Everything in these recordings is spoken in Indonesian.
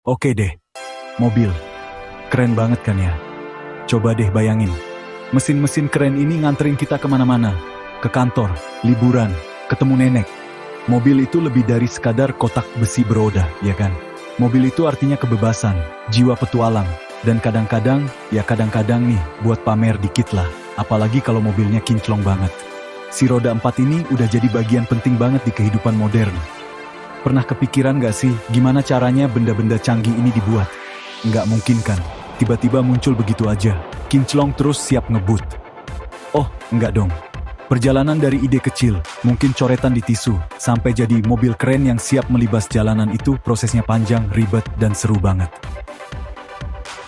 Oke deh, mobil. Keren banget kan ya? Coba deh bayangin, mesin-mesin keren ini nganterin kita kemana-mana. Ke kantor, liburan, ketemu nenek. Mobil itu lebih dari sekadar kotak besi beroda, ya kan? Mobil itu artinya kebebasan, jiwa petualang. Dan kadang-kadang nih, buat pamer dikit lah. Apalagi kalau mobilnya kinclong banget. Si roda 4 ini udah jadi bagian penting banget di kehidupan modern. Pernah kepikiran gak sih gimana caranya benda-benda canggih ini dibuat? Nggak mungkin kan, tiba-tiba muncul begitu aja, kinclong terus siap ngebut. Oh, enggak dong. Perjalanan dari ide kecil, mungkin coretan di tisu, sampai jadi mobil keren yang siap melibas jalanan itu prosesnya panjang, ribet, dan seru banget.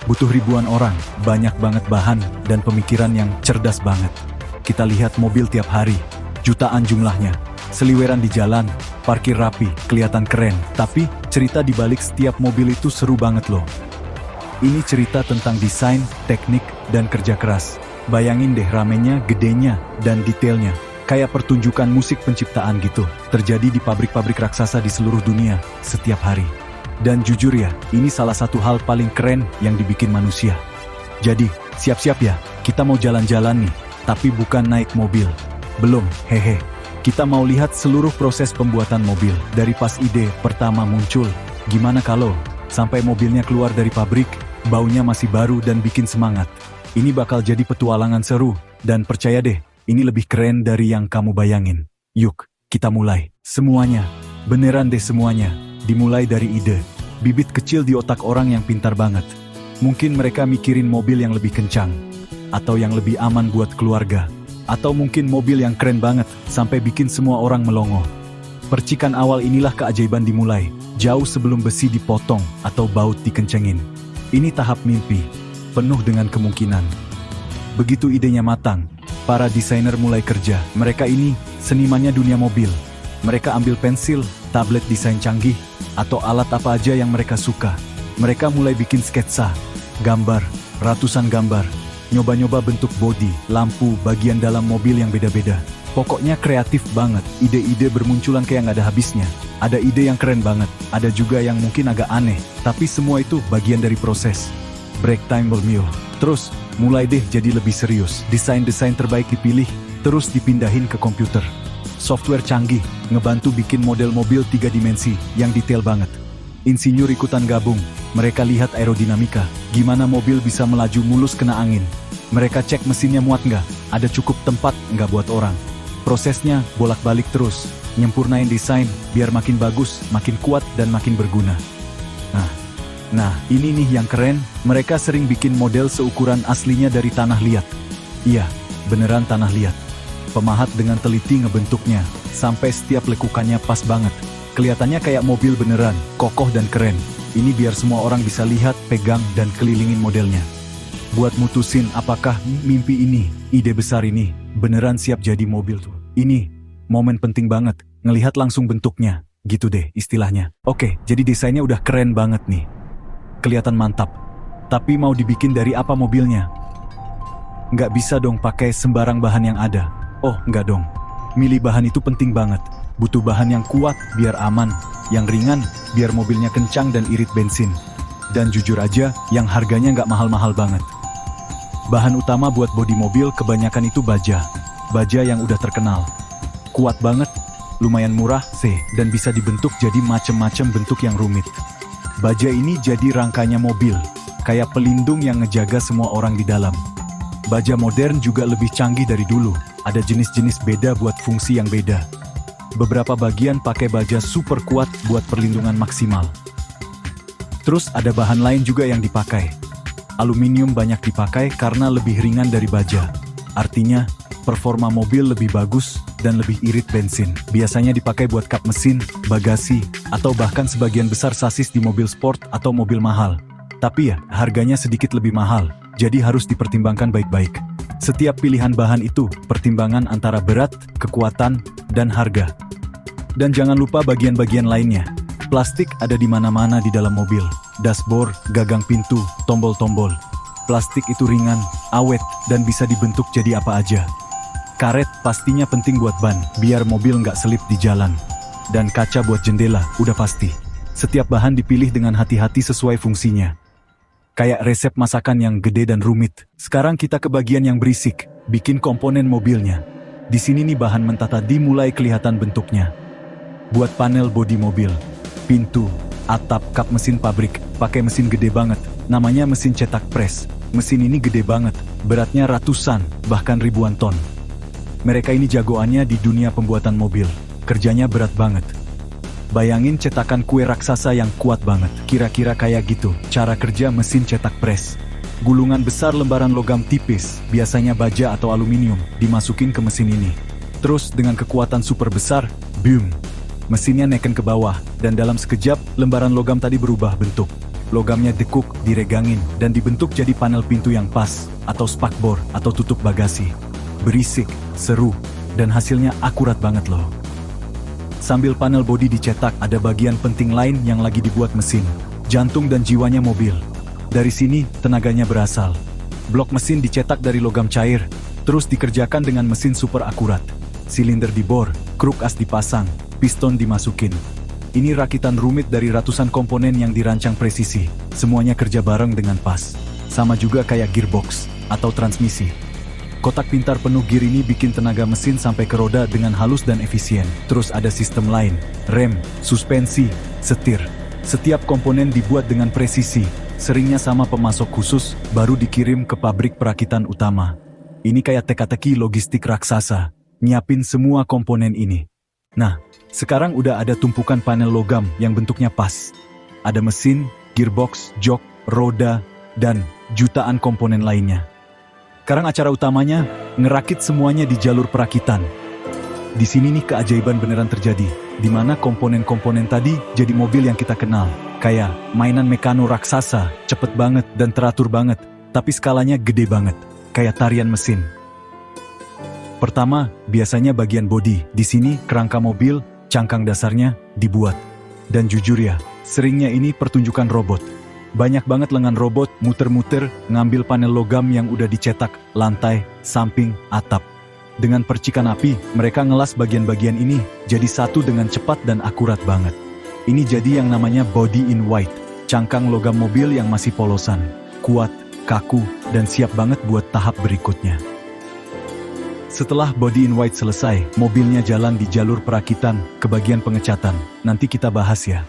Butuh ribuan orang, banyak banget bahan, dan pemikiran yang cerdas banget. Kita lihat mobil tiap hari, jutaan jumlahnya. Seliweran di jalan, parkir rapi, kelihatan keren. Tapi, cerita di balik setiap mobil itu seru banget loh. Ini cerita tentang desain, teknik, dan kerja keras. Bayangin deh ramenya, gedenya, dan detailnya. Kayak pertunjukan musik penciptaan gitu. Terjadi di pabrik-pabrik raksasa di seluruh dunia, setiap hari. Dan jujur ya, ini salah satu hal paling keren yang dibikin manusia. Jadi, siap-siap ya, kita mau jalan-jalan nih. Tapi bukan naik mobil. Belum, hehe. Kita mau lihat seluruh proses pembuatan mobil, dari pas ide pertama muncul, gimana kalau sampai mobilnya keluar dari pabrik, baunya masih baru dan bikin semangat. Ini bakal jadi petualangan seru, dan percaya deh, ini lebih keren dari yang kamu bayangin. Yuk, kita mulai. Semuanya, beneran deh semuanya, dimulai dari ide. Bibit kecil di otak orang yang pintar banget. Mungkin mereka mikirin mobil yang lebih kencang, atau yang lebih aman buat keluarga. Atau mungkin mobil yang keren banget, sampai bikin semua orang melongo. Percikan awal inilah keajaiban dimulai, jauh sebelum besi dipotong atau baut dikencengin. Ini tahap mimpi, penuh dengan kemungkinan. Begitu idenya matang, para desainer mulai kerja. Mereka ini senimannya dunia mobil. Mereka ambil pensil, tablet desain canggih, atau alat apa aja yang mereka suka. Mereka mulai bikin sketsa, gambar, ratusan gambar. Nyoba-nyoba bentuk bodi, lampu, bagian dalam mobil yang beda-beda. Pokoknya kreatif banget, ide-ide bermunculan kayak nggak ada habisnya. Ada ide yang keren banget, ada juga yang mungkin agak aneh, tapi semua itu bagian dari proses. Break time bermil. Terus, mulai deh jadi lebih serius. Desain-desain terbaik dipilih, terus dipindahin ke komputer. Software canggih, ngebantu bikin model mobil 3 dimensi, yang detail banget. Insinyur ikutan gabung, mereka lihat aerodinamika, gimana mobil bisa melaju mulus kena angin. Mereka cek mesinnya muat nggak, ada cukup tempat nggak buat orang. Prosesnya bolak-balik terus, nyempurnain desain, biar makin bagus, makin kuat, dan makin berguna. Nah, ini nih yang keren, mereka sering bikin model seukuran aslinya dari tanah liat. Iya, beneran tanah liat. Pemahat dengan teliti ngebentuknya, sampai setiap lekukannya pas banget. Kelihatannya kayak mobil beneran, kokoh dan keren. Ini biar semua orang bisa lihat, pegang, dan kelilingin modelnya. Buat mutusin apakah mimpi ini, ide besar ini, beneran siap jadi mobil tuh. Ini, momen penting banget, ngelihat langsung bentuknya, gitu deh istilahnya. Oke, jadi desainnya udah keren banget nih. Kelihatan mantap. Tapi mau dibikin dari apa mobilnya? Nggak bisa dong pakai sembarang bahan yang ada. Oh, nggak dong. Milih bahan itu penting banget. Butuh bahan yang kuat, biar aman. Yang ringan, biar mobilnya kencang dan irit bensin. Dan jujur aja, yang harganya nggak mahal-mahal banget. Bahan utama buat bodi mobil kebanyakan itu baja. Baja yang udah terkenal. Kuat banget, lumayan murah, dan bisa dibentuk jadi macem-macem bentuk yang rumit. Baja ini jadi rangkanya mobil, kayak pelindung yang ngejaga semua orang di dalam. Baja modern juga lebih canggih dari dulu. Ada jenis-jenis beda buat fungsi yang beda. Beberapa bagian pakai baja super kuat buat perlindungan maksimal. Terus ada bahan lain juga yang dipakai. Aluminium banyak dipakai karena lebih ringan dari baja. Artinya, performa mobil lebih bagus dan lebih irit bensin. Biasanya dipakai buat kap mesin, bagasi, atau bahkan sebagian besar sasis di mobil sport atau mobil mahal. Tapi ya, harganya sedikit lebih mahal, jadi harus dipertimbangkan baik-baik. Setiap pilihan bahan itu pertimbangan antara berat, kekuatan, dan harga. Dan jangan lupa bagian-bagian lainnya. Plastik ada di mana-mana di dalam mobil. Dashboard, gagang pintu, tombol-tombol. Plastik itu ringan, awet, dan bisa dibentuk jadi apa aja. Karet pastinya penting buat ban, biar mobil nggak selip di jalan. Dan kaca buat jendela, udah pasti. Setiap bahan dipilih dengan hati-hati sesuai fungsinya. Kayak resep masakan yang gede dan rumit. Sekarang kita ke bagian yang berisik, bikin komponen mobilnya. Di sini nih bahan mentah tadi mulai kelihatan bentuknya. Buat panel bodi mobil, pintu, atap, kap mesin pabrik, pakai mesin gede banget. Namanya mesin cetak press. Mesin ini gede banget, beratnya ratusan, bahkan ribuan ton. Mereka ini jagoannya di dunia pembuatan mobil. Kerjanya berat banget. Bayangin cetakan kue raksasa yang kuat banget. Kira-kira kayak gitu cara kerja mesin cetak press. Gulungan besar lembaran logam tipis, biasanya baja atau aluminium, dimasukin ke mesin ini. Terus dengan kekuatan super besar, boom! Mesinnya neken ke bawah, dan dalam sekejap, lembaran logam tadi berubah bentuk. Logamnya dekuk, diregangin, dan dibentuk jadi panel pintu yang pas, atau spakbor, atau tutup bagasi. Berisik, seru, dan hasilnya akurat banget loh. Sambil panel bodi dicetak, ada bagian penting lain yang lagi dibuat mesin. Jantung dan jiwanya mobil. Dari sini, tenaganya berasal. Blok mesin dicetak dari logam cair, terus dikerjakan dengan mesin super akurat. Silinder dibor, kruk as dipasang, piston dimasukin. Ini rakitan rumit dari ratusan komponen yang dirancang presisi. Semuanya kerja bareng dengan pas. Sama juga kayak gearbox atau transmisi. Kotak pintar penuh gear ini bikin tenaga mesin sampai ke roda dengan halus dan efisien. Terus ada sistem lain, rem, suspensi, setir. Setiap komponen dibuat dengan presisi, seringnya sama pemasok khusus, baru dikirim ke pabrik perakitan utama. Ini kayak teka-teki logistik raksasa, nyiapin semua komponen ini. Nah, sekarang udah ada tumpukan panel logam yang bentuknya pas. Ada mesin, gearbox, jok, roda, dan jutaan komponen lainnya. Sekarang acara utamanya, ngerakit semuanya di jalur perakitan. Di sini nih keajaiban beneran terjadi, di mana komponen-komponen tadi jadi mobil yang kita kenal. Kayak mainan mekano raksasa, cepet banget dan teratur banget, tapi skalanya gede banget, kayak tarian mesin. Pertama, biasanya bagian bodi. Di sini kerangka mobil, cangkang dasarnya dibuat. Dan jujur ya, seringnya ini pertunjukan robot. Banyak banget lengan robot muter-muter ngambil panel logam yang udah dicetak, lantai, samping, atap. Dengan percikan api, mereka ngelas bagian-bagian ini jadi satu dengan cepat dan akurat banget. Ini jadi yang namanya body in white, cangkang logam mobil yang masih polosan, kuat, kaku, dan siap banget buat tahap berikutnya. Setelah body in white selesai, mobilnya jalan di jalur perakitan ke bagian pengecatan. Nanti kita bahas ya.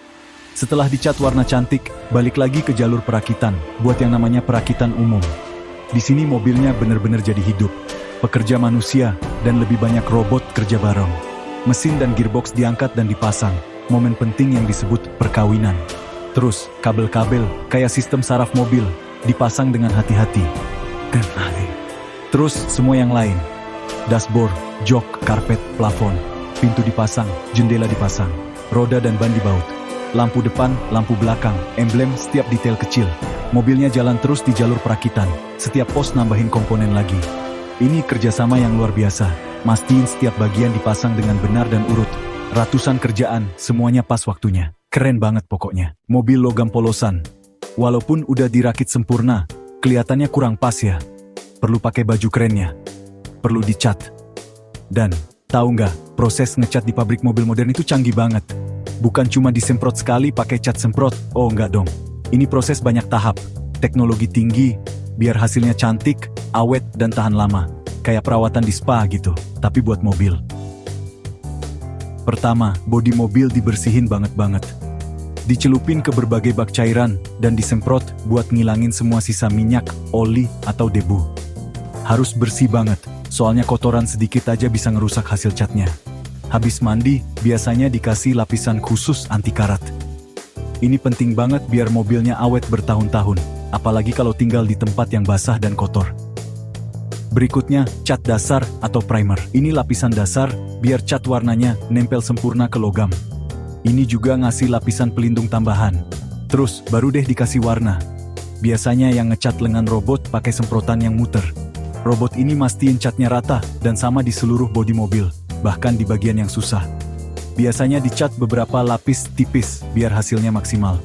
Setelah dicat warna cantik, balik lagi ke jalur perakitan, buat yang namanya perakitan umum. Di sini mobilnya bener-bener jadi hidup. Pekerja manusia, dan lebih banyak robot kerja bareng. Mesin dan gearbox diangkat dan dipasang, momen penting yang disebut perkawinan. Terus, kabel-kabel, kayak sistem saraf mobil, dipasang dengan hati-hati. Terus, semua yang lain. Dashboard, jok, karpet, plafon, pintu dipasang, jendela dipasang, roda dan ban dibaut. Lampu depan, lampu belakang, emblem, setiap detail kecil. Mobilnya jalan terus di jalur perakitan, setiap pos nambahin komponen lagi. Ini kerjasama yang luar biasa, mastiin setiap bagian dipasang dengan benar dan urut. Ratusan kerjaan, semuanya pas waktunya. Keren banget pokoknya. Mobil logam polosan. Walaupun udah dirakit sempurna, kelihatannya kurang pas ya. Perlu pakai baju kerennya. Perlu dicat. Dan, tahu nggak, proses ngecat di pabrik mobil modern itu canggih banget. Bukan cuma disemprot sekali pakai cat semprot, oh enggak dong. Ini proses banyak tahap, teknologi tinggi, biar hasilnya cantik, awet, dan tahan lama. Kayak perawatan di spa gitu, tapi buat mobil. Pertama, bodi mobil dibersihin banget-banget. Dicelupin ke berbagai bak cairan, dan disemprot buat ngilangin semua sisa minyak, oli, atau debu. Harus bersih banget, soalnya kotoran sedikit aja bisa ngerusak hasil catnya. Habis mandi, biasanya dikasih lapisan khusus anti karat. Ini penting banget biar mobilnya awet bertahun-tahun, apalagi kalau tinggal di tempat yang basah dan kotor. Berikutnya, cat dasar atau primer. Ini lapisan dasar, biar cat warnanya nempel sempurna ke logam. Ini juga ngasih lapisan pelindung tambahan. Terus, baru deh dikasih warna. Biasanya yang ngecat lengan robot pakai semprotan yang muter. Robot ini mastiin catnya rata dan sama di seluruh bodi mobil, bahkan di bagian yang susah. Biasanya dicat beberapa lapis tipis biar hasilnya maksimal.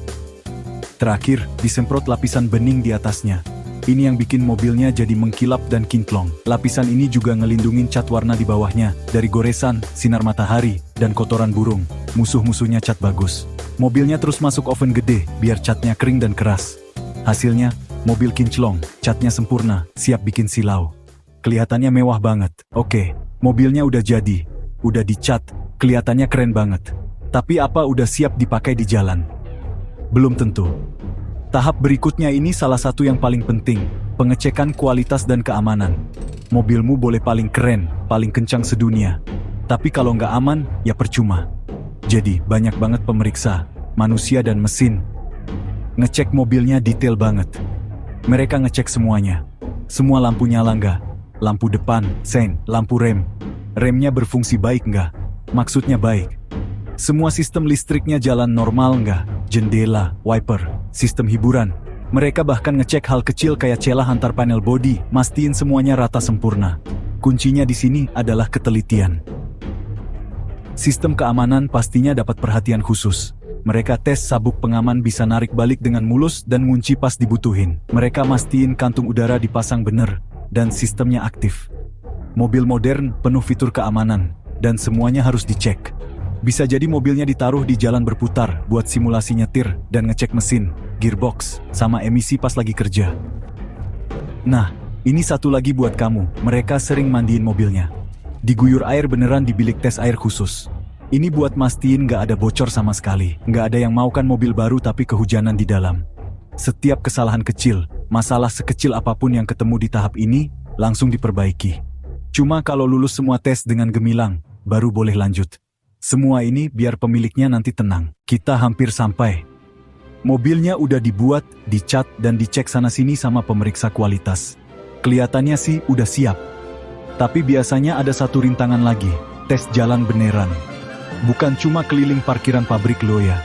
Terakhir, disemprot lapisan bening di atasnya. Ini yang bikin mobilnya jadi mengkilap dan kinclong. Lapisan ini juga ngelindungin cat warna di bawahnya dari goresan, sinar matahari, dan kotoran burung. Musuh-musuhnya cat bagus. Mobilnya terus masuk oven gede, biar catnya kering dan keras. Hasilnya, mobil kinclong, catnya sempurna, siap bikin silau. Kelihatannya mewah banget. Oke, mobilnya udah jadi, udah dicat, kelihatannya keren banget. Tapi apa udah siap dipakai di jalan? Belum tentu. Tahap berikutnya ini salah satu yang paling penting, pengecekan kualitas dan keamanan. Mobilmu boleh paling keren, paling kencang sedunia. Tapi kalau nggak aman, ya percuma. Jadi, banyak banget pemeriksa, manusia dan mesin. Ngecek mobilnya detail banget. Mereka ngecek semuanya. Semua lampu nyala nggak? Lampu depan, sein, lampu rem. Remnya berfungsi baik nggak? Maksudnya baik. Semua sistem listriknya jalan normal nggak? Jendela, wiper, sistem hiburan. Mereka bahkan ngecek hal kecil kayak celah antar panel bodi, mastiin semuanya rata sempurna. Kuncinya di sini adalah ketelitian. Sistem keamanan pastinya dapat perhatian khusus. Mereka tes sabuk pengaman bisa narik balik dengan mulus dan ngunci pas dibutuhin. Mereka mastiin kantung udara dipasang bener dan sistemnya aktif. Mobil modern penuh fitur keamanan dan semuanya harus dicek. Bisa jadi mobilnya ditaruh di jalan berputar buat simulasi nyetir dan ngecek mesin, gearbox, sama emisi pas lagi kerja. Nah, ini satu lagi buat kamu. Mereka sering mandiin mobilnya. Diguyur air beneran di bilik tes air khusus. Ini buat mastiin gak ada bocor sama sekali. Gak ada yang mau kan mobil baru tapi kehujanan di dalam. Setiap kesalahan kecil, masalah sekecil apapun yang ketemu di tahap ini, langsung diperbaiki. Cuma kalau lulus semua tes dengan gemilang, baru boleh lanjut. Semua ini biar pemiliknya nanti tenang. Kita hampir sampai. Mobilnya udah dibuat, dicat, dan dicek sana-sini sama pemeriksa kualitas. Kelihatannya sih udah siap. Tapi biasanya ada satu rintangan lagi, tes jalan beneran. Bukan cuma keliling parkiran pabrik lo ya.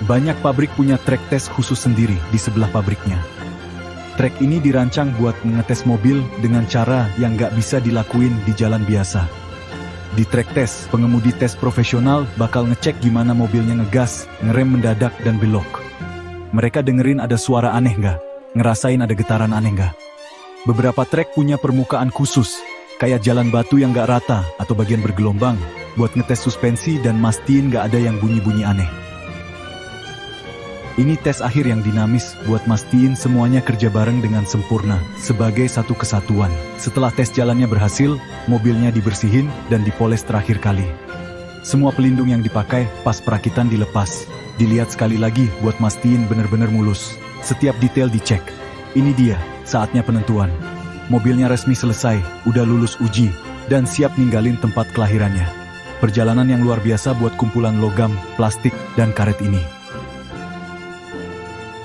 Banyak pabrik punya trek tes khusus sendiri di sebelah pabriknya. Trek ini dirancang buat ngetes mobil dengan cara yang nggak bisa dilakuin di jalan biasa. Di trek tes, pengemudi tes profesional bakal ngecek gimana mobilnya ngegas, ngerem mendadak, dan belok. Mereka dengerin ada suara aneh nggak? Ngerasain ada getaran aneh nggak? Beberapa trek punya permukaan khusus, kayak jalan batu yang nggak rata atau bagian bergelombang, buat ngetes suspensi dan mastiin nggak ada yang bunyi-bunyi aneh. Ini tes akhir yang dinamis buat mastiin semuanya kerja bareng dengan sempurna, sebagai satu kesatuan. Setelah tes jalannya berhasil, mobilnya dibersihin dan dipoles terakhir kali. Semua pelindung yang dipakai pas perakitan dilepas. Dilihat sekali lagi buat mastiin bener-bener mulus. Setiap detail dicek. Ini dia, saatnya penentuan. Mobilnya resmi selesai, udah lulus uji, dan siap ninggalin tempat kelahirannya. Perjalanan yang luar biasa buat kumpulan logam, plastik, dan karet ini.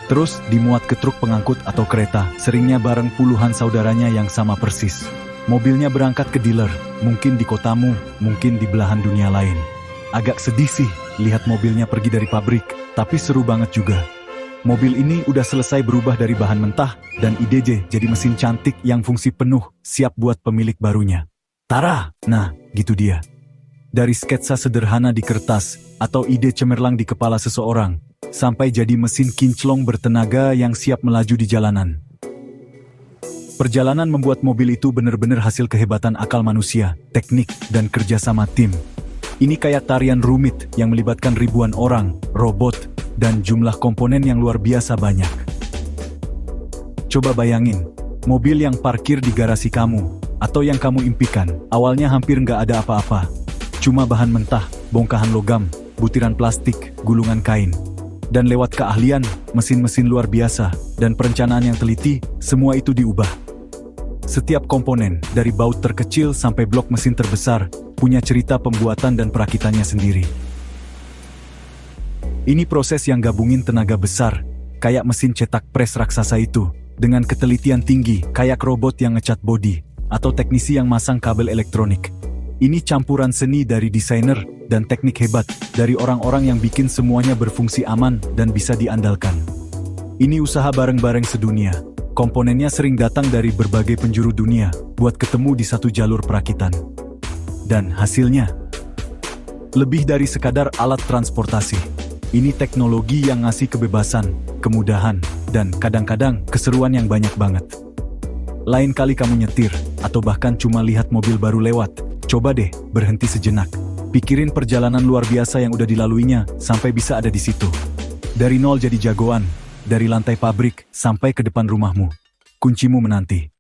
Terus dimuat ke truk pengangkut atau kereta, seringnya bareng puluhan saudaranya yang sama persis. Mobilnya berangkat ke dealer, mungkin di kotamu, mungkin di belahan dunia lain. Agak sedih sih, lihat mobilnya pergi dari pabrik, tapi seru banget juga. Mobil ini udah selesai berubah dari bahan mentah dan IDJ jadi mesin cantik yang fungsi penuh, siap buat pemilik barunya. Tara! Nah, gitu dia. Dari sketsa sederhana di kertas, atau ide cemerlang di kepala seseorang, sampai jadi mesin kinclong bertenaga yang siap melaju di jalanan. Perjalanan membuat mobil itu benar-benar hasil kehebatan akal manusia, teknik, dan kerjasama tim. Ini kayak tarian rumit yang melibatkan ribuan orang, robot, dan jumlah komponen yang luar biasa banyak. Coba bayangin, mobil yang parkir di garasi kamu, atau yang kamu impikan, awalnya hampir nggak ada apa-apa. Cuma bahan mentah, bongkahan logam, butiran plastik, gulungan kain. Dan lewat keahlian, mesin-mesin luar biasa, dan perencanaan yang teliti, semua itu diubah. Setiap komponen, dari baut terkecil sampai blok mesin terbesar, punya cerita pembuatan dan perakitannya sendiri. Ini proses yang gabungin tenaga besar, kayak mesin cetak pres raksasa itu, dengan ketelitian tinggi, kayak robot yang ngecat bodi, atau teknisi yang masang kabel elektronik. Ini campuran seni dari desainer dan teknik hebat dari orang-orang yang bikin semuanya berfungsi aman dan bisa diandalkan. Ini usaha bareng-bareng sedunia. Komponennya sering datang dari berbagai penjuru dunia buat ketemu di satu jalur perakitan. Dan hasilnya lebih dari sekadar alat transportasi. Ini teknologi yang ngasih kebebasan, kemudahan, dan kadang-kadang keseruan yang banyak banget. Lain kali kamu nyetir, atau bahkan cuma lihat mobil baru lewat, coba deh berhenti sejenak. Pikirin perjalanan luar biasa yang udah dilaluinya sampai bisa ada di situ. Dari nol jadi jagoan, dari lantai pabrik sampai ke depan rumahmu. Kuncimu menanti.